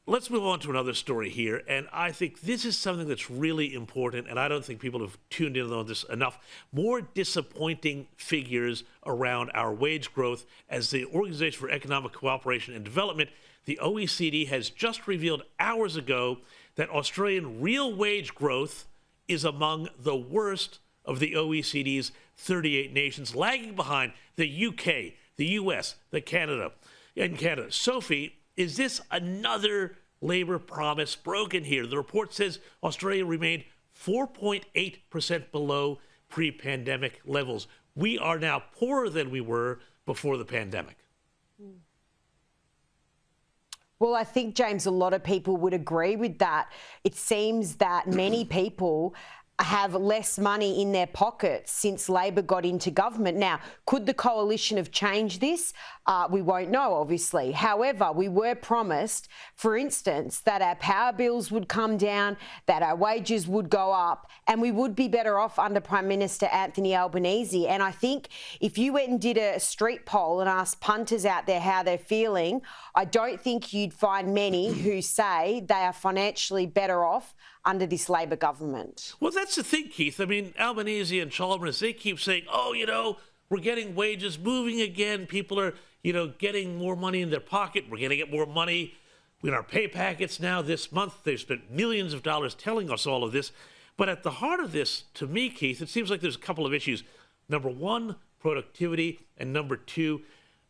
let's move on to another story here. And I think this is something that's really important, and I don't think people have tuned in on this enough. More disappointing figures around our wage growth, as the Organization for Economic Cooperation and Development, the OECD, has just revealed hours ago that Australian real wage growth is among the worst of the OECD's 38 nations, lagging behind the UK, the US, Canada. Sophie, is this another labor promise broken here? The report says Australia remained 4.8% below pre-pandemic levels. We are now poorer than we were before the pandemic. Well, I think, James, a lot of people would agree with that. It seems that many people have less money in their pockets since Labor got into government. Now, could the coalition have changed this? We won't know, obviously. However, we were promised, for instance, that our power bills would come down, that our wages would go up, and we would be better off under Prime Minister Anthony Albanese. And I think if you went and did a street poll and asked punters out there how they're feeling, I don't think you'd find many who say they are financially better off under this Labor government. Well, that's the thing, Keith. I mean, Albanese and Chalmers, they keep saying, oh, we're getting wages moving again. People are, getting more money in their pocket. We're going to get more money in our pay packets now this month. They've spent millions of dollars telling us all of this. But at the heart of this, to me, Keith, it seems like there's a couple of issues. Number one, productivity. And number two,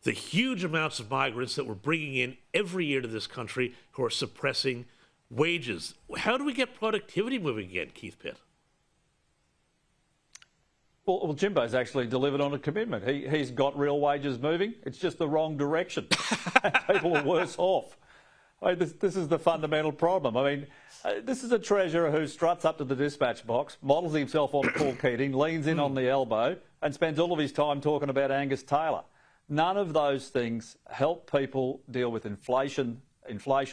the huge amounts of migrants that we're bringing in every year to this country who are suppressing wages. How do we get productivity moving again, Keith Pitt? Well, Jimbo's actually delivered on a commitment. He's got real wages moving. It's just the wrong direction. People are worse off. I mean, this is the fundamental problem. I mean, this is a treasurer who struts up to the dispatch box, models himself on Paul Keating, leans in on the elbow, and spends all of his time talking about Angus Taylor. None of those things help people deal with inflation,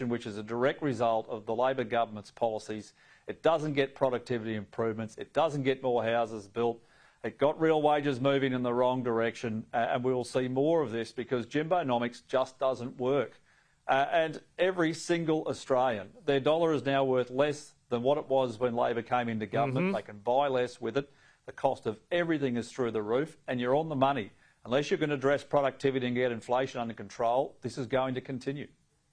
which is a direct result of the Labor government's policies. It doesn't get productivity improvements. It doesn't get more houses built. It got real wages moving in the wrong direction, and we will see more of this because Jimbonomics just doesn't work. And every single Australian, their dollar is now worth less than what it was when Labor came into government. They can buy less with it. The cost of everything is through the roof, and you're on the money. Unless you're going to address productivity and get inflation under control, this is going to continue.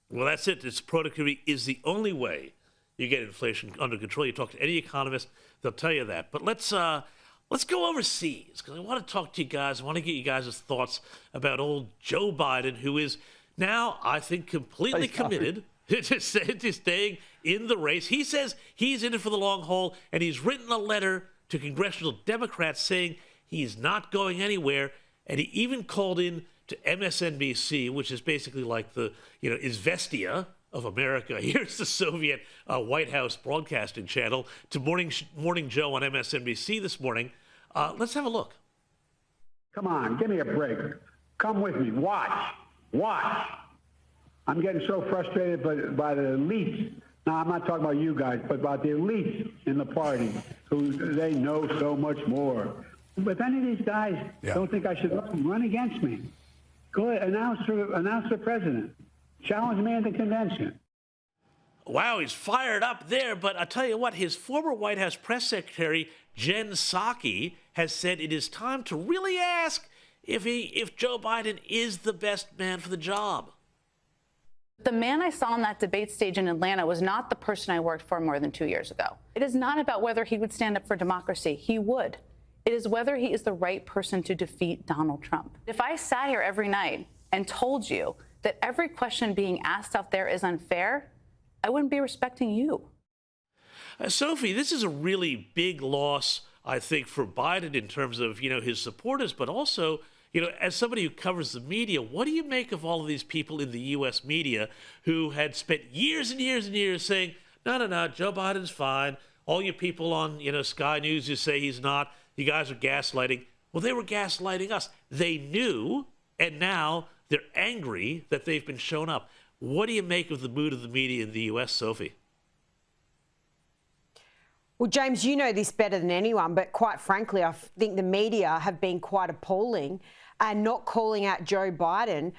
Well, that's it. It's productivity is the only way you get inflation under control. You talk to any economist, they'll tell you that. But let's go overseas, because I want to talk to you guys. I want to get you guys' thoughts about old Joe Biden, who is now, I think, completely committed to staying in the race. He says he's in it for the long haul, and he's written a letter to congressional Democrats saying he's not going anywhere. And he even called in to MSNBC, which is basically like the, Izvestia of America. Here's the Soviet White House broadcasting channel to Morning Joe on MSNBC this morning. Let's have a look. Come on, give me a break. Come with me. Watch. I'm getting so frustrated by the elites. Now, I'm not talking about you guys, but about the elites in the party who they know so much more. But if any of these guys don't think I should run against me, go ahead, announce the president. Challenge me at the convention. Wow, he's fired up there. But I'll tell you what, his former White House press secretary, Jen Psaki, has said it is time to really ask if Joe Biden is the best man for the job. The man I saw on that debate stage in Atlanta was not the person I worked for more than 2 years ago. It is not about whether he would stand up for democracy. He would. It is whether he is the right person to defeat Donald Trump. If I sat here every night and told you that every question being asked out there is unfair, I wouldn't be respecting you. Sophie, this is a really big loss, I think, for Biden in terms of, his supporters, but also, as somebody who covers the media, what do you make of all of these people in the U.S. media who had spent years and years and years saying, no, Joe Biden's fine. All you people on, Sky News who say he's not, you guys are gaslighting. Well, they were gaslighting us. They knew, and now they're angry that they've been shown up. What do you make of the mood of the media in the U.S., Sophie? Well, James, you know this better than anyone, but quite frankly, I think the media have been quite appalling and not calling out Joe Biden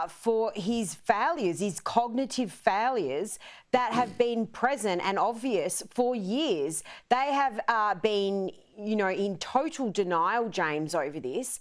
for his failures, his cognitive failures that have been present and obvious for years. They have been, in total denial, James, over this.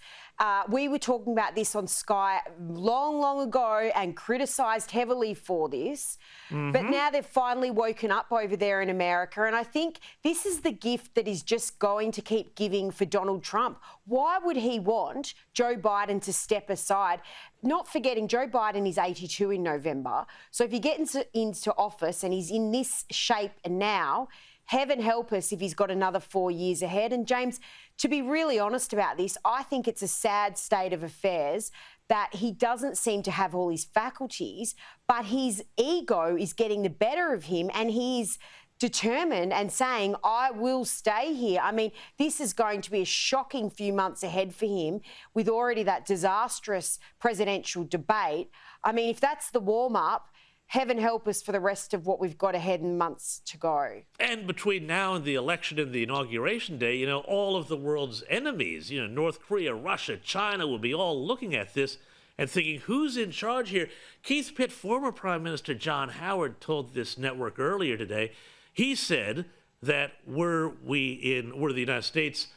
We were talking about this on Sky long ago and criticised heavily for this. But now they've finally woken up over there in America. And I think this is the gift that is just going to keep giving for Donald Trump. Why would he want Joe Biden to step aside? Not forgetting Joe Biden is 82 in November. So if he gets into office and he's in this shape now, heaven help us if he's got another 4 years ahead. And James, to be really honest about this, I think it's a sad state of affairs that he doesn't seem to have all his faculties, but his ego is getting the better of him and he's determined and saying, I will stay here. I mean, this is going to be a shocking few months ahead for him with already that disastrous presidential debate. I mean, if that's the warm-up, heaven help us for the rest of what we've got ahead in months to go. And between now and the election and the inauguration day, all of the world's enemies, North Korea, Russia, China, will be all looking at this and thinking, who's in charge here? Keith Pitt, former Prime Minister John Howard, told this network earlier today, he said that were the United States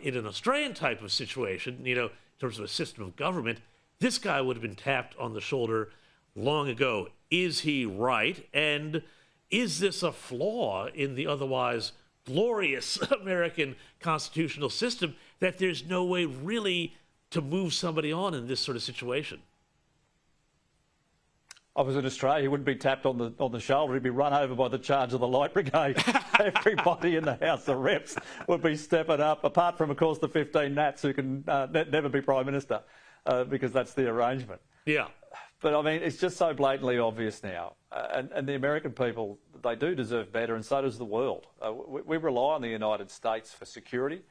in an Australian type of situation, in terms of a system of government, this guy would have been tapped on the shoulder long ago. Is he right? And is this a flaw in the otherwise glorious American constitutional system that there's no way really to move somebody on in this sort of situation? I was in Australia, he wouldn't be tapped on the shoulder, he'd be run over by the charge of the Light Brigade. Everybody in the House of Reps would be stepping up, apart from, of course, the 15 Nats who can never be Prime Minister because that's the arrangement. Yeah. But, I mean, it's just so blatantly obvious now. And the American people, they do deserve better, and so does the world. We rely on the United States for security.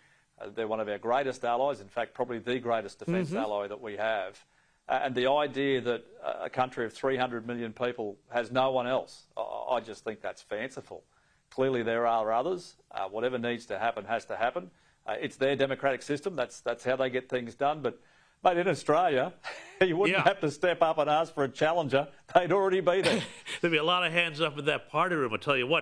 They're one of our greatest allies, in fact, probably the greatest defence ally that we have. And the idea that a country of 300 million people has no one else, I just think that's fanciful. Clearly there are others. Whatever needs to happen has to happen. It's their democratic system. That's how they get things done. But, mate, in Australia, you wouldn't have to step up and ask for a challenger. They'd already be there. There'd be a lot of hands up in that party room, I'll tell you what.